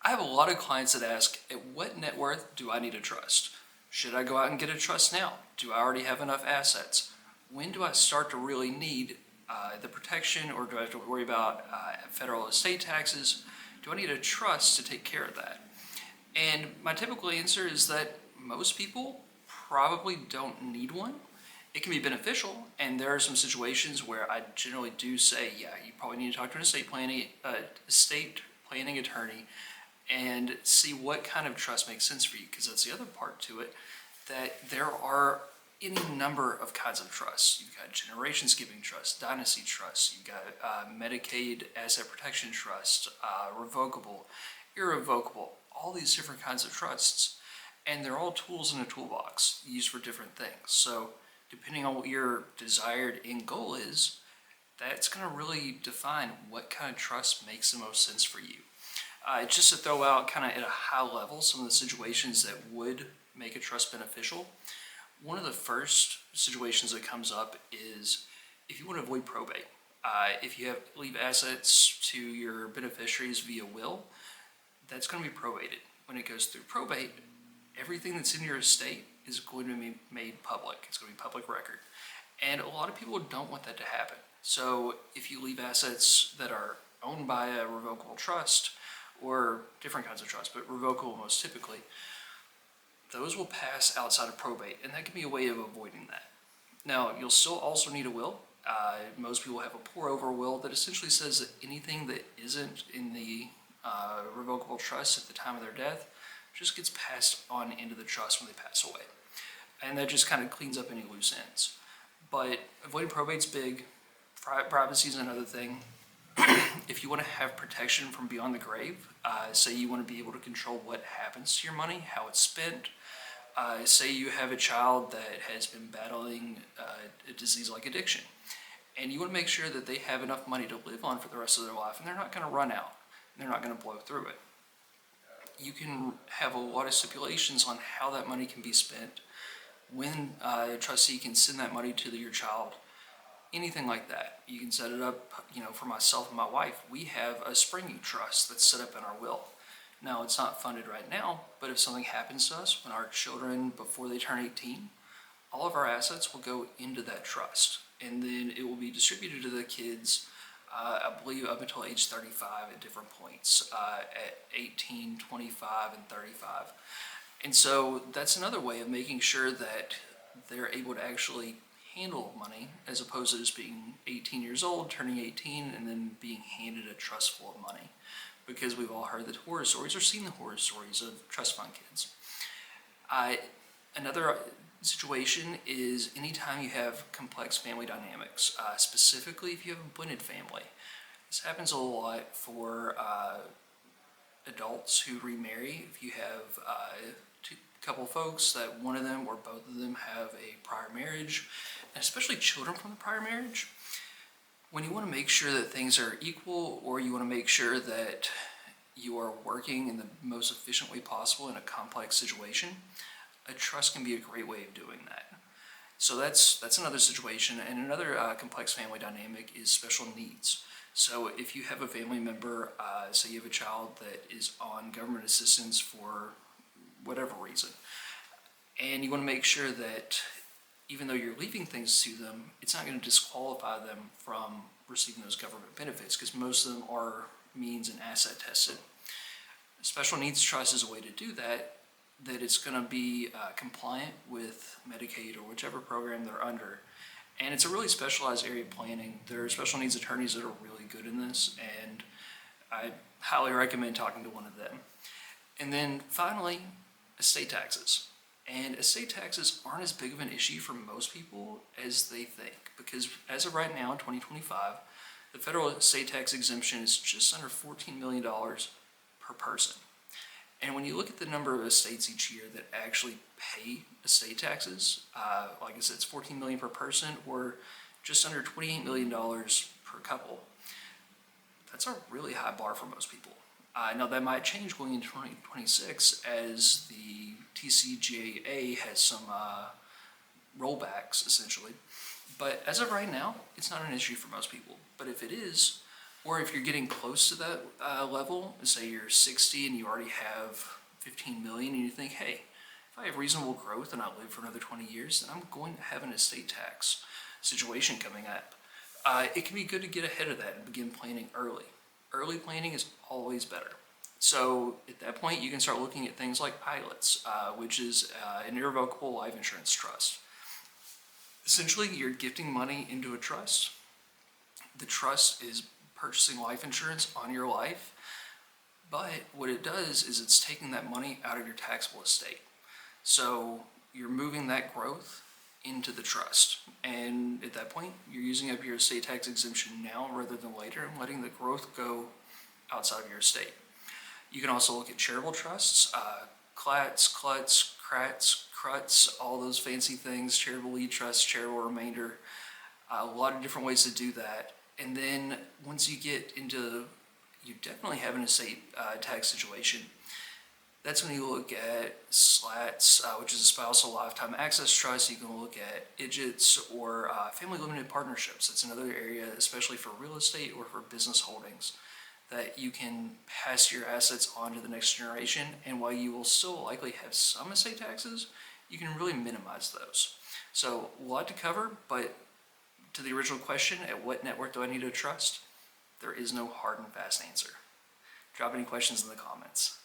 I have a lot of clients that ask, at what net worth do I need a trust? Should I go out and get a trust now? Do I already have enough assets? When do I start to really need the protection, or do I have to worry about federal estate taxes? Do I need a trust to take care of that? And my typical answer is that most people probably don't need one. It can be beneficial, and there are some situations where I generally do say, yeah, you probably need to talk to an estate planning attorney and see what kind of trust makes sense for you, because that's the other part to it, that there are any number of kinds of trusts. You've got generations giving trust, dynasty trust, you've got Medicaid asset protection trust, revocable, irrevocable, all these different kinds of trusts, and they're all tools in a toolbox used for different things. So depending on what your desired end goal is, that's going to really define what kind of trust makes the most sense for you. Just to throw out kind of at a high level some of the situations that would make a trust beneficial. One of the first situations that comes up is if you want to avoid probate. If you leave assets to your beneficiaries via will, that's going to be probated. When it goes through probate, everything that's in your estate is going to be made public. It's going to be public record. And a lot of people don't want that to happen. So if you leave assets that are owned by a revocable trust, or different kinds of trusts, but revocable most typically, those will pass outside of probate, and that can be a way of avoiding that. Now, you'll still also need a will. Most people have a pour-over will that essentially says that anything that isn't in the revocable trust at the time of their death just gets passed on into the trust when they pass away. And that just kind of cleans up any loose ends. But avoiding probate's big. Privacy is another thing. If you want to have protection from beyond the grave, say you want to be able to control what happens to your money, how it's spent. Say you have a child that has been battling a disease like addiction, and you want to make sure that they have enough money to live on for the rest of their life, and they're not going to run out, and they're not going to blow through it. You can have a lot of stipulations on how that money can be spent, when a trustee can send that money to your child, anything like that. You can set it up, for myself and my wife, we have a springing trust that's set up in our will. Now, it's not funded right now, but if something happens to us when our children, before they turn 18, all of our assets will go into that trust, and then it will be distributed to the kids, I believe up until age 35 at different points, at 18, 25, and 35. And so that's another way of making sure that they're able to actually handle money, as opposed to just being 18 years old, turning 18, and then being handed a trust full of money. Because we've all heard the horror stories or seen the horror stories of trust fund kids. Another situation is anytime you have complex family dynamics, specifically if you have a blended family. This happens a lot for adults who remarry. If you have a couple folks that one of them or both of them have a prior marriage, and especially children from the prior marriage, when you want to make sure that things are equal, or you want to make sure that you are working in the most efficient way possible in a complex situation, a trust can be a great way of doing that. So that's another situation. And another complex family dynamic is special needs. So if you have a family member, say you have a child that is on government assistance for whatever reason, and you want to make sure that even though you're leaving things to them, it's not going to disqualify them from receiving those government benefits, because most of them are means and asset tested. Special needs trust is a way to do that it's going to be compliant with Medicaid or whichever program they're under. And it's a really specialized area of planning. There are special needs attorneys that are really good in this, and I highly recommend talking to one of them. And then finally, estate taxes. And estate taxes aren't as big of an issue for most people as they think, because as of right now in 2025, the federal estate tax exemption is just under $14 million per person. And when you look at the number of estates each year that actually pay estate taxes, like I said, it's $14 million per person, or just under $28 million per couple. That's a really high bar for most people. Now that might change going into 2026 as the TCJA has some rollbacks essentially. But as of right now, it's not an issue for most people. But if it is, Or if you're getting close to that level, say you're 60 and you already have 15 million, and you think, hey, if I have reasonable growth and I live for another 20 years, then I'm going to have an estate tax situation coming up. It can be good to get ahead of that and begin planning early. Early planning is always better. So at that point, you can start looking at things like ILITs, which is an irrevocable life insurance trust. Essentially, you're gifting money into a trust. The trust is purchasing life insurance on your life, but what it does is it's taking that money out of your taxable estate. So you're moving that growth into the trust, and at that point, you're using up your estate tax exemption now rather than later and letting the growth go outside of your estate. You can also look at charitable trusts, CLATs, CLUTs, CRATs, CRUTs, all those fancy things, charitable lead trusts, charitable remainder, a lot of different ways to do that. And then once you get into, you definitely have an estate tax situation. That's when you look at SLATs, which is a spousal lifetime access trust. You can look at IDGITs or family limited partnerships. That's another area, especially for real estate or for business holdings, that you can pass your assets on to the next generation. And while you will still likely have some estate taxes, you can really minimize those. So a lot to cover, but to the original question, at what net worth do I need to trust? There is no hard and fast answer. Drop any questions in the comments.